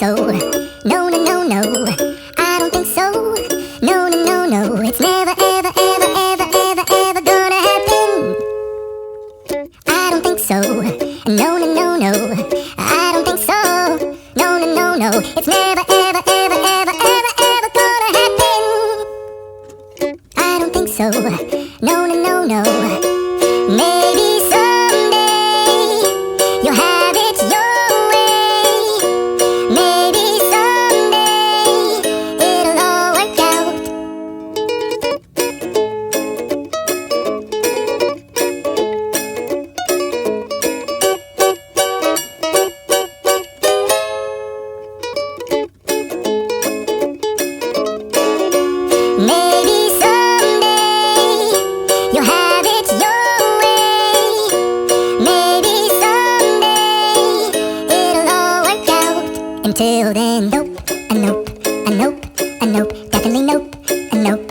so. No, no, no, no, I don't think so. No, no, no, no, it's never, ever, ever, ever, ever, ever gonna happen. I don't think so. No, no, no, no, I don't think so. No, no, no, no, it's never, ever, ever, ever, ever, ever gonna happen. I don't think so. No, no, no, no. Maybe someday you'll have it your way. Maybe someday it'll all work out. Maybe someday you'll have it your way. Maybe someday it'll all work out. Until then, nope, a nope, a nope, a nope, definitely nope, a nope,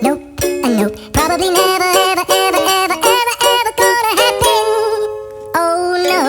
nope, a nope. Probably never, ever, ever, ever, ever, ever gonna happen. Oh no.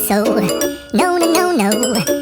so. No, no, no, no.